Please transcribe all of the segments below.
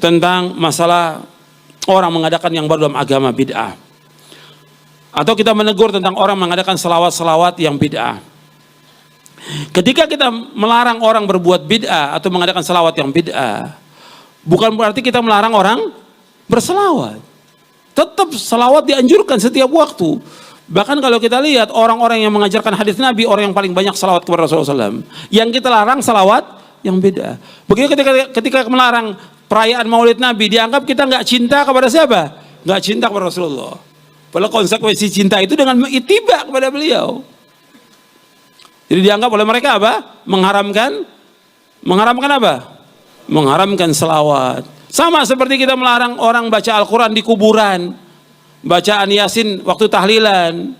tentang masalah orang mengadakan yang baru dalam agama bid'ah. Atau kita menegur tentang orang mengadakan selawat-selawat yang bid'ah. Ketika kita melarang orang berbuat bid'ah atau mengadakan selawat yang bid'ah, bukan berarti kita melarang orang berselawat. Tetap selawat dianjurkan setiap waktu. Bahkan kalau kita lihat orang-orang yang mengajarkan hadis Nabi, orang yang paling banyak selawat kepada Rasulullah SAW. Yang kita larang selawat yang beda. Begitu ketika melarang perayaan Maulid Nabi, dianggap kita nggak cinta kepada siapa? Nggak cinta kepada Rasulullah. Padahal konsekuensi cinta itu dengan ittiba kepada beliau. Jadi dianggap oleh mereka apa? Mengharamkan apa? Mengharamkan selawat. Sama seperti kita melarang orang baca Al-Quran di kuburan, bacaan Yasin waktu tahlilan,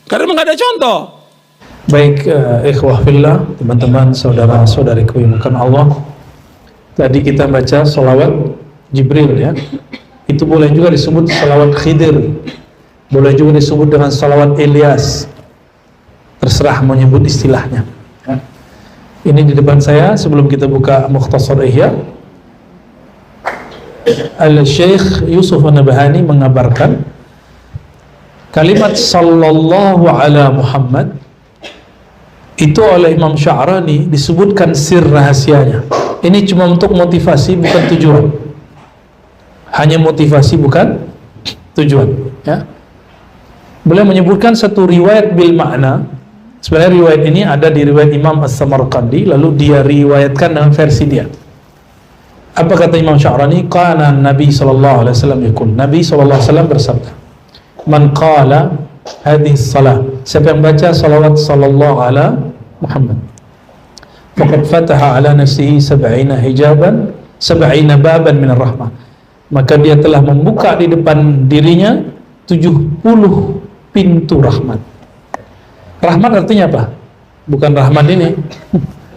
karena memang ada contoh. Baik, ikhwah fillah, teman-teman, saudara-saudari kemuliaan Allah. Tadi kita baca salawat Jibril ya. Itu boleh juga disebut salawat Khidir. Boleh juga disebut dengan salawat Ilyas. Terserah mau nyebut istilahnya. Ya. Ini di depan saya sebelum kita buka Mukhtasar Ihya. Al-Syekh Yusuf An-Nabhani mengabarkan kalimat sallallahu ala Muhammad itu oleh Imam Sya'rani disebutkan sir rahasianya. Ini cuma untuk motivasi, bukan tujuan. Hanya motivasi, bukan tujuan ya. Beliau menyebutkan satu riwayat bil makna. Sebenarnya riwayat ini ada di riwayat Imam As-Samarqandi, lalu dia riwayatkan dengan versi dia. Apa kata Imam Sya'rani? Kana Nabi sallallahu alaihi wasallam yaqul. Nabi sallallahu alaihi wasallam bersabda, "Man qala hadhihi salah." Siapa yang baca salawat sallallahu ala Muhammad, faqad fataha ala nafsihi 70 hijaban, 70 baban min ar-rahmah. Maka dia telah membuka di depan dirinya 70 pintu rahmat. Rahmat artinya apa? Bukan rahmat ini.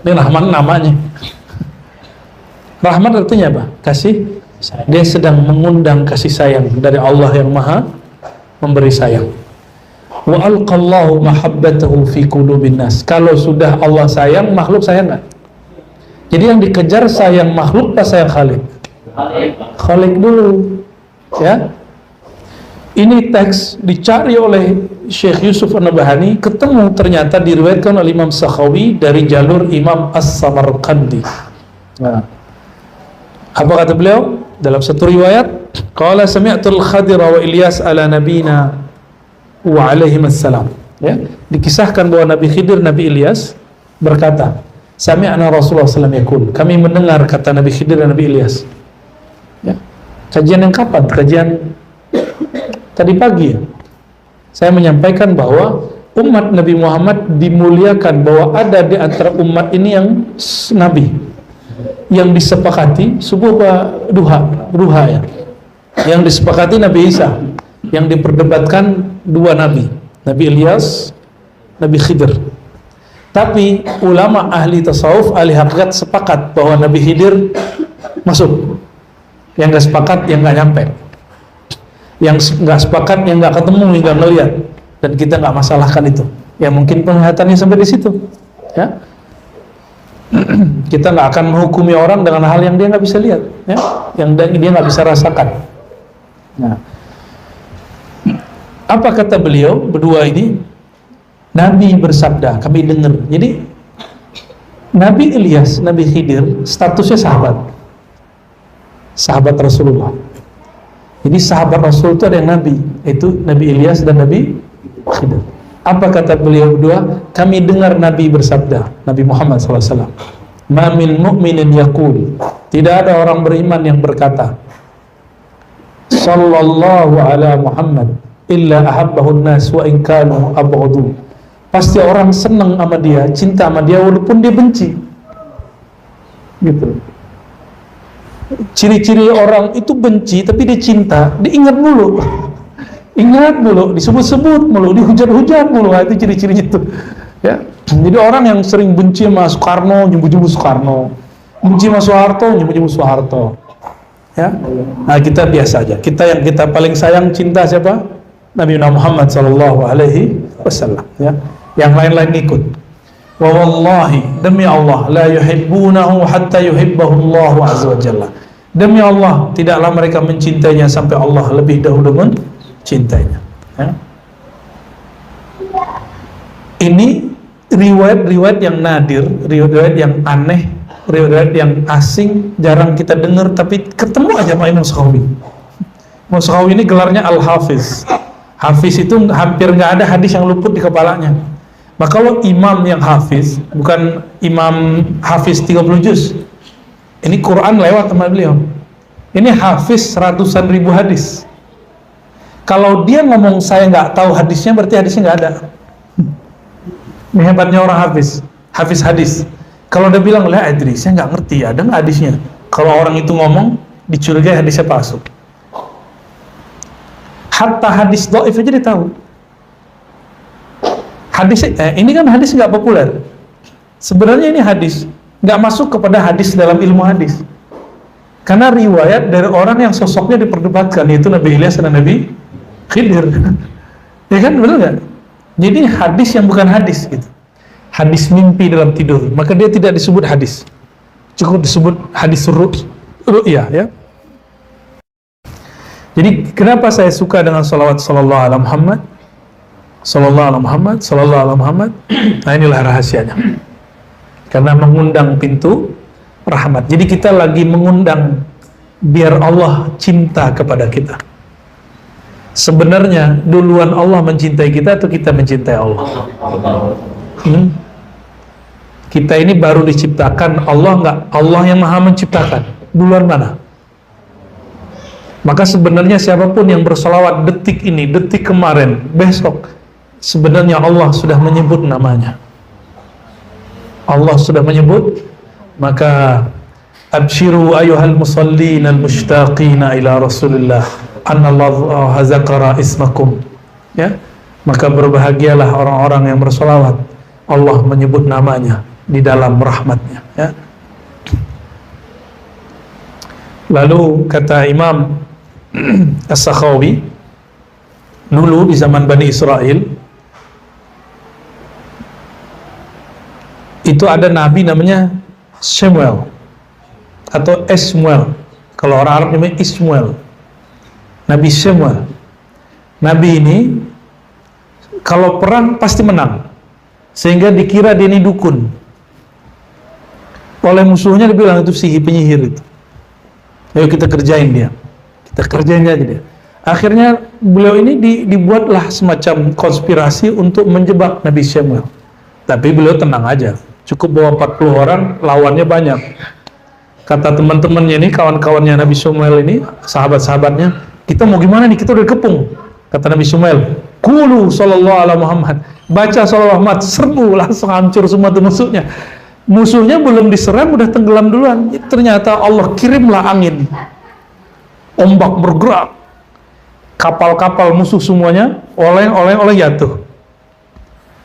Ini rahmat namanya. Rahmat artinya apa? Kasih. Dia sedang mengundang kasih sayang dari Allah yang Maha memberi sayang. Wa alqallahu mahabbatahu fi qulubin nas. Kalau sudah Allah sayang, makhluk sayang enggak? Jadi yang dikejar sayang makhluk apa sayang Khalik? Khalik dulu. Ya. Ini teks dicari oleh Syekh Yusuf An-Nabhani, ketemu ternyata diriwayatkan oleh Imam Sakhawi dari jalur Imam As-Samarqandi. Nah, apa kata beliau dalam satu riwayat? Qala sami'tul Khadir wa Ilyas ala nabina wa alaihim assalam. Ya, dikisahkan bahwa Nabi Khidir, Nabi Ilyas berkata, sami'na Rasulullah sallallahu alaihi wasallam yaqul. Kami mendengar kata Nabi Khidir dan Nabi Ilyas. Ya. Kajian yang kapan? Kajian tadi pagi ya. Saya menyampaikan bahwa umat Nabi Muhammad dimuliakan, bahwa ada di antara umat ini yang Nabi yang disepakati subuh duha ya, yang disepakati Nabi Isa, yang diperdebatkan dua Nabi, Nabi Ilyas, Nabi Khidir. Tapi ulama ahli tasawuf, ahli hakikat sepakat bahwa Nabi Khidir masuk. Yang nggak sepakat, yang nggak nyampe. Yang nggak sepakat, yang nggak ketemu, yang nggak ngelihat, dan kita nggak masalahkan itu. Ya mungkin penglihatannya sampai di situ. Ya. Kita nggak akan menghukumi orang dengan hal yang dia nggak bisa lihat, ya, yang dia nggak bisa rasakan. Nah, apa kata beliau berdua ini? Nabi bersabda, kami dengar. Jadi Nabi Ilyas, Nabi Khidir statusnya sahabat Rasulullah. Jadi sahabat Rasul itu ada yang Nabi, itu Nabi Ilyas dan Nabi Khidir. Apa kata beliau berdua? Kami dengar Nabi bersabda, Nabi Muhammad SAW. Ma min mu'minin yaqul. Tidak ada orang beriman yang berkata, sallallahu ala Muhammad illa ahabbahu nas wa in kanu abghadu. Pasti orang senang sama dia, cinta sama dia walaupun dia benci. Gitu. Ciri-ciri orang itu benci tapi dia cinta, diingat mulu. Ingat mulu, disebut-sebut mulu, dihujat-hujat mulu. Itu ciri-cirinya itu. Ya. Jadi orang yang sering benci sama Soekarno, nyebut-nyebut Soekarno. Benci sama Soeharto, nyebut-nyebut Soeharto. Ya. Nah, kita biasa aja. Kita yang kita paling sayang, cinta siapa? Nabi Muhammad sallallahu alaihi wasallam, ya. Yang lain-lain ikut. Wa wallahi, demi Allah, la yuhibbunahu hatta yuhibbahu Allah azza wa jalla. Demi Allah, tidaklah mereka mencintainya sampai Allah lebih dahulu mencintainya. Ya. Ini riwayat-riwayat yang nadir, riwayat yang aneh, riwayat yang asing, jarang kita dengar, tapi ketemu aja sama Imam Sakhawi. Imam Sakhawi ini gelarnya Al-Hafiz. Hafiz itu hampir nggak ada hadis yang luput di kepalanya. Maka kalau imam yang hafiz, bukan imam hafiz 30 juz. Ini Quran lewat sama beliau. Ini hafiz ratusan ribu hadis. Kalau dia ngomong saya nggak tahu hadisnya, berarti hadisnya nggak ada. Ini hebatnya orang hafiz hadis. Kalau dia bilang, lah adri, saya nggak ngerti, ada nggak hadisnya? Kalau orang itu ngomong, dicurigai hadisnya palsu. Hatta hadis dhaif aja dia tahu. Hadis ini kan hadis nggak populer. Sebenarnya ini hadis nggak masuk kepada hadis dalam ilmu hadis. Karena riwayat dari orang yang sosoknya diperdebatkan, yaitu Nabi Ilyas dan Nabi Khidir. Ya kan, benar nggak? Jadi hadis yang bukan hadis gitu. Hadis mimpi dalam tidur, maka dia tidak disebut hadis. Cukup disebut hadis ru'ya, ya. Jadi kenapa saya suka dengan salawat sallallahu alaihi Muhammad? Sallallahu alaihi Muhammad, sallallahu alaihi Muhammad. Nah, inilah rahasianya. Karena mengundang pintu rahmat. Jadi kita lagi mengundang biar Allah cinta kepada kita. Sebenarnya duluan Allah mencintai kita atau kita mencintai Allah? Kita ini baru diciptakan, Allah yang maha menciptakan. Duluan mana? Maka sebenarnya siapapun yang bersolawat detik ini, detik kemarin, besok, sebenarnya Allah sudah menyebut namanya. Allah sudah menyebut. Maka abshiru ayuhal musallin al-mushtaqina ila rasulillah anallahu zakara ismakum, ya. Maka berbahagialah orang-orang yang bersolawat, Allah menyebut namanya di dalam rahmatnya, ya. Lalu kata Imam As-Sakhawi, dulu di zaman Bani Israel itu ada nabi namanya Samuel atau Ismail. Kalau orang Arab namanya Ismail. Nabi Samuel. Nabi ini kalau perang pasti menang, sehingga dikira dia ini dukun. Oleh musuhnya dibilang itu penyihir itu. Ayo kita kerjain dia. Kita kerjain aja dia. Akhirnya beliau ini dibuatlah semacam konspirasi untuk menjebak Nabi Samuel. Tapi beliau tenang aja. Cukup bawa 40 orang, lawannya banyak. Kata teman-temannya ini, kawan-kawannya Nabi Samuel ini, sahabat-sahabatnya, kita mau gimana nih? Kita udah kepung. Kata Nabi Samuel, Qulu sallallahu alaihi Muhammad. Baca sallallahu Muhammad, serbu, langsung hancur semua tuh musuhnya. Musuhnya belum diserang, udah tenggelam duluan. Ternyata Allah kirimlah angin. Ombak bergerak, kapal-kapal musuh semuanya oleng jatuh.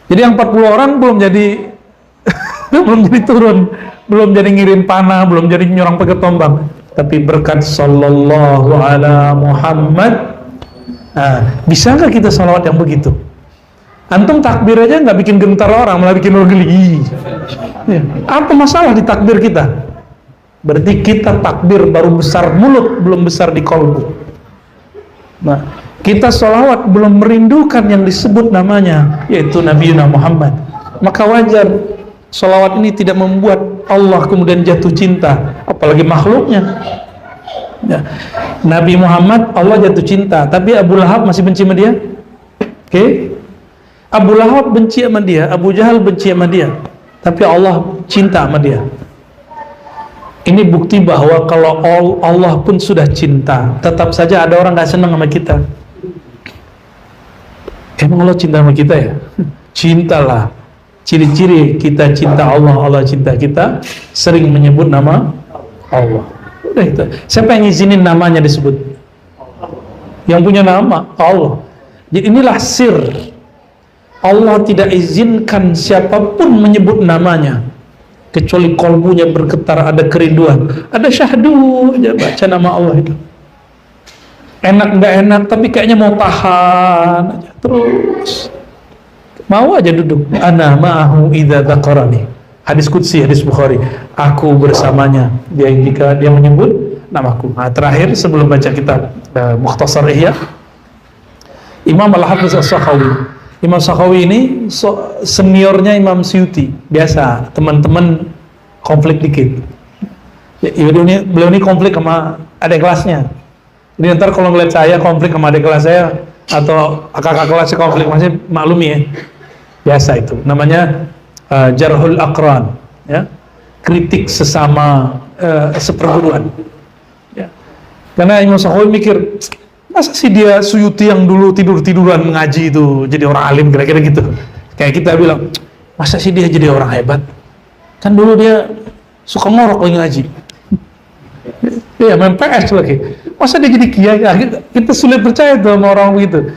Jadi yang 40 orang belum jadi belum jadi turun, belum jadi ngirim panah, belum jadi nyerang pakai tombak. Tapi berkat sallallahu ala Muhammad, bisa nggak kita salawat yang begitu? Antum takbir aja nggak bikin gentar orang, malah bikin orang geli. Ya. Apa masalah di takbir kita? Berarti kita takbir baru besar mulut, belum besar di kolbu. Nah, kita sholawat belum merindukan yang disebut namanya, yaitu Nabi Muhammad. Maka wajar sholawat ini tidak membuat Allah kemudian jatuh cinta, apalagi makhluknya. Ya. Nabi Muhammad Allah jatuh cinta, tapi Abu Lahab masih benci sama dia. Oke? Abu Lahab benci sama dia, Abu Jahal benci sama dia, tapi Allah cinta sama dia. Ini bukti bahwa kalau Allah pun sudah cinta, tetap saja ada orang gak senang sama kita. Emang Allah cinta sama kita ya? Cintalah. Ciri-ciri kita cinta Allah, Allah cinta kita, sering menyebut nama Allah. Udah itu. Siapa yang izinin namanya disebut? Yang punya nama Allah. Jadi inilah sir. Allah tidak izinkan siapapun menyebut namanya, kecuali kolbunya bergetar, ada kerinduan, ada syahdu aja baca nama Allah itu. Enak nggak enak, tapi kayaknya mau tahan aja terus, mau aja duduk. Ana ma'ahu idza dzakarani. Hadis qudsi, hadis Bukhari. Aku bersamanya. Dia jika dia menyebut namaku. Nah, terakhir sebelum baca kitab Mukhtasar Ihya, Imam Al-Hafiz As-Sakhawi. Imam Sakhawi ini seniornya Imam Suyuti. Biasa teman-teman konflik dikit. Beliau ini konflik sama adik kelasnya. Jadi ntar kalau ngeliat saya konflik sama adik kelas saya atau kakak kelasnya konflik, masih maklumi ya. Biasa itu. Namanya Jarhul Aqran, ya. Kritik sesama seperguruan. Ya. Karena Imam Sakhawi mikir, masa sih dia Suyuti yang dulu tidur-tiduran ngaji itu jadi orang alim, kira-kira gitu. Kayak kita bilang, masa sih dia jadi orang hebat? Kan dulu dia suka ngorok lagi ngaji. Iya, main PS lagi. Masa dia jadi kiai? Kita sulit percaya tuh sama orang begitu.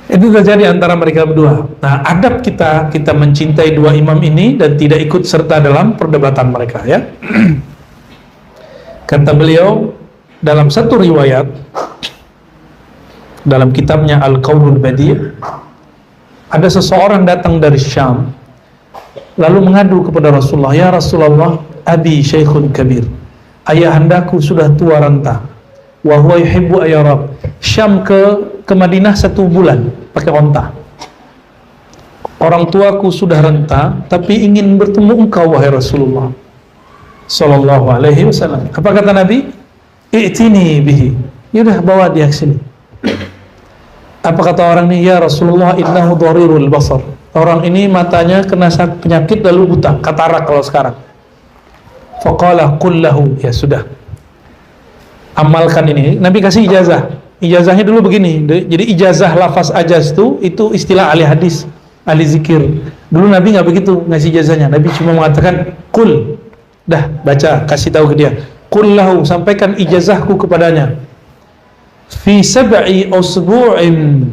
Itu terjadi antara mereka berdua. Nah, adab kita mencintai dua imam ini dan tidak ikut serta dalam perdebatan mereka, ya. Kata beliau, dalam satu riwayat dalam kitabnya Al-Qaulul Badi', ada seseorang datang dari Syam lalu mengadu kepada Rasulullah, ya Rasulullah, abi syaikhun kabir, ayahandaku sudah tua renta, wa huwa yuhibbu ayyarab. Syam ke Madinah 1 bulan pakai onta. Orang tuaku sudah renta tapi ingin bertemu engkau wahai Rasulullah sallallahu alaihi wasallam. Apa kata Nabi? I'tini bihi. Yaudah, bawa dia ke sini. Apa kata orang ini? Ya Rasulullah, innahu dharirul basar. Orang ini matanya kena penyakit lalu buta, katarak kalau sekarang. Faqala qul lahu, ya sudah, amalkan ini. Nabi kasih ijazah. Ijazahnya dulu begini. Jadi ijazah lafaz ajaz itu istilah ahli hadis, ahli zikir. Dulu Nabi nggak begitu ngasih ijazahnya. Nabi cuma mengatakan qul, dah baca, kasih tahu ke dia. Qul lahu, sampaikan ijazahku kepadanya. Fi sab'i usbu'in,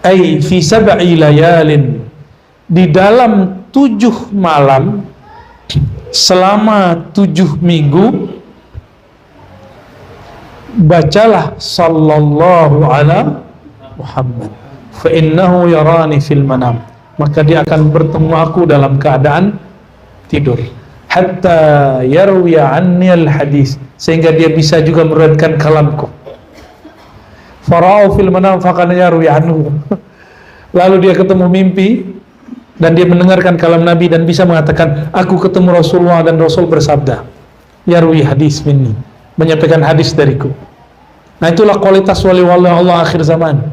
ay fi sab'i layalin, di dalam 7 malam selama 7 minggu bacalah sallallahu ala Muhammad fa innahu yarani fil manam, maka dia akan bertemu aku dalam keadaan tidur. Hatta yarwiya anni al-hadis, sehingga dia bisa juga meriwayatkan kalamku. Fara'u fil manam faqad yarwi anhu. Lalu dia ketemu mimpi dan dia mendengarkan kalam Nabi dan bisa mengatakan, aku ketemu Rasulullah dan Rasul bersabda, yarwi hadis minni, menyampaikan hadis dariku. Nah, itulah kualitas wali-wali Allah akhir zaman.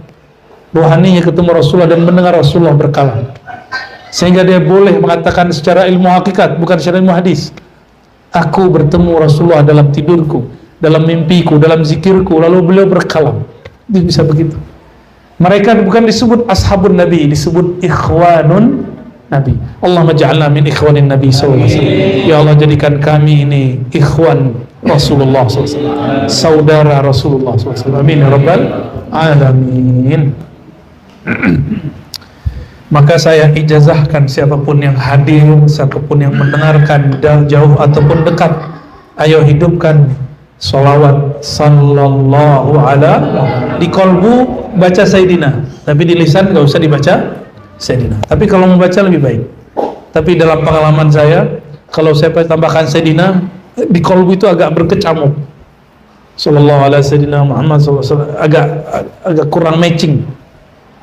Rohaninya ketemu Rasulullah dan mendengar Rasulullah berkalam, sehingga dia boleh mengatakan secara ilmu hakikat, bukan secara ilmu hadis, aku bertemu Rasulullah dalam tidurku, dalam mimpiku, dalam zikirku, lalu beliau berkalam. Dia bisa begitu. Mereka bukan disebut ashabun Nabi, disebut ikhwanun Nabi. Allahumma ja'alna min ikhwanin Nabi SAW. Ya Allah, jadikan kami ini ikhwan Rasulullah SAW, saudara Rasulullah SAW. Amin ya rabbal alamin. Maka saya ijazahkan siapapun yang hadir, siapapun yang mendengarkan jauh ataupun dekat, ayo hidupkan salawat sallallahu ala, di kolbu baca Sayyidina, tapi di lisan gak usah dibaca Sayyidina. Tapi kalau membaca lebih baik. Tapi dalam pengalaman saya, kalau saya tambahkan Sayyidina, di kolbu itu agak berkecamuk. Sallallahu ala Sayyidina Muhammad SAW, agak kurang matching.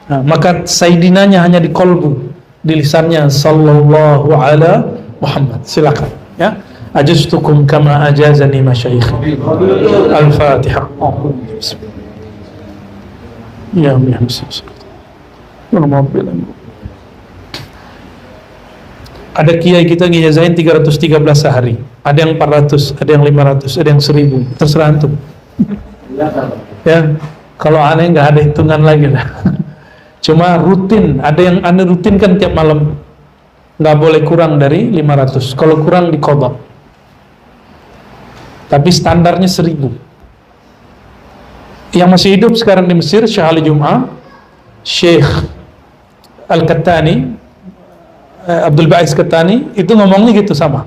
Nah, maka Sayyidinanya hanya di kolbu, di lisannya sallallahu ala Muhammad. Silakan, ya. Ajaztukum kama ajazani masyayikh. Al-Fatihah. Ya ada kiai kita ngijazahin 313 sehari, ada yang 400, ada yang 500, ada yang 1000, terserah antum. Ya, kalau aneh nggak ada hitungan lagi lah. Cuma rutin, ada yang aneh rutinkan tiap malam, nggak boleh kurang dari 500. Kalau kurang diqadha. Tapi standarnya 1000. Yang masih hidup sekarang di Mesir, Syekh Ali Jum'ah, Syekh Al-Kattani, Abdul Ba'is Kattani, itu ngomongnya gitu sama.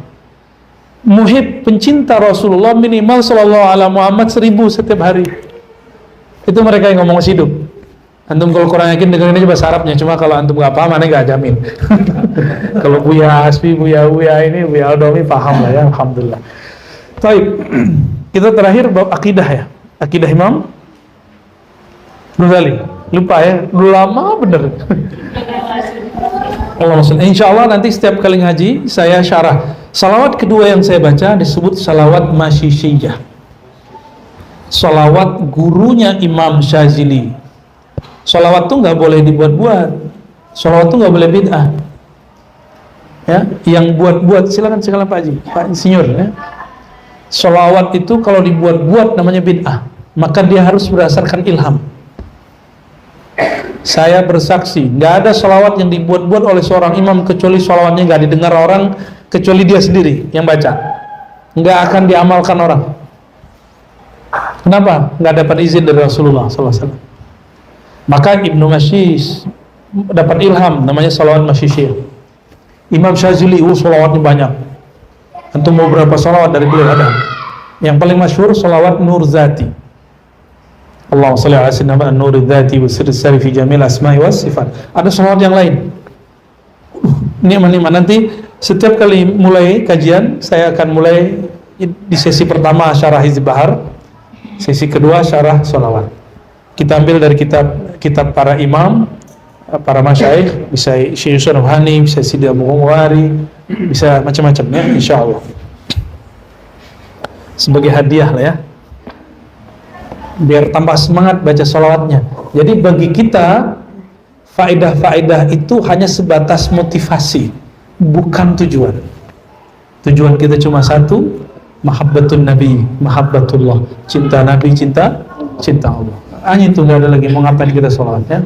Muhib, pencinta Rasulullah minimal sallallahu ala Muhammad 1000 setiap hari. Itu mereka yang ngomong masih hidup. Antum kalau kurang yakin dengerin aja bahasa Arabnya, cuma kalau antum nggak paham, aneh nggak jamin. Kalau Buya Asfi, Buya ini, Buya Aldomi paham lah ya, alhamdulillah. Baik, kita terakhir bab akidah ya. Akidah Imam Ghazali. Lupa ya, udah lama bener. Insya Allah nanti setiap kali ngaji saya syarah. Salawat kedua yang saya baca disebut salawat Masyishiyah. Salawat gurunya Imam Syazili. Salawat tuh nggak boleh dibuat-buat. Salawat tuh nggak boleh bid'ah. Ya, yang buat-buat silakan Pak Haji, Pak Insinyur ya. Salawat itu kalau dibuat-buat namanya bid'ah, maka dia harus berdasarkan ilham. Saya bersaksi, nggak ada salawat yang dibuat-buat oleh seorang imam kecuali salawatnya nggak didengar orang kecuali dia sendiri yang baca, nggak akan diamalkan orang. Kenapa? Nggak dapat izin dari Rasulullah SAW. Maka Ibnu Masyis dapat ilham, namanya salawat Masyishiyah. Imam Syazili, salawatnya banyak. Antum mau berapa salawat dari beliau ada? Yang paling masyhur salawat Nur Zati. Allahumma shalli ala sayyidina Nur Zati wa sirri sari fi jamil asma'i was sifat. Ada salawat yang lain. Nikmat-nikmat. Nanti setiap kali mulai kajian saya akan mulai di sesi pertama syarah Hizb Bahar, sesi kedua syarah salawat. Kita ambil dari kitab para imam, para masyayikh, bisa Syekh Yusuf Nabhani, bisa Sidi Abu Ghumwari, bisa macam-macam ya, insyaallah. Sebagai hadiah lah ya, biar tambah semangat baca salawatnya. Jadi bagi kita faedah-faedah itu hanya sebatas motivasi, bukan tujuan. Tujuan kita cuma satu, mahabbatun Nabi, mahabbatullah, cinta Nabi, cinta Allah. Hanya itu, nggak ada lagi mau ngapain kita salawatnya.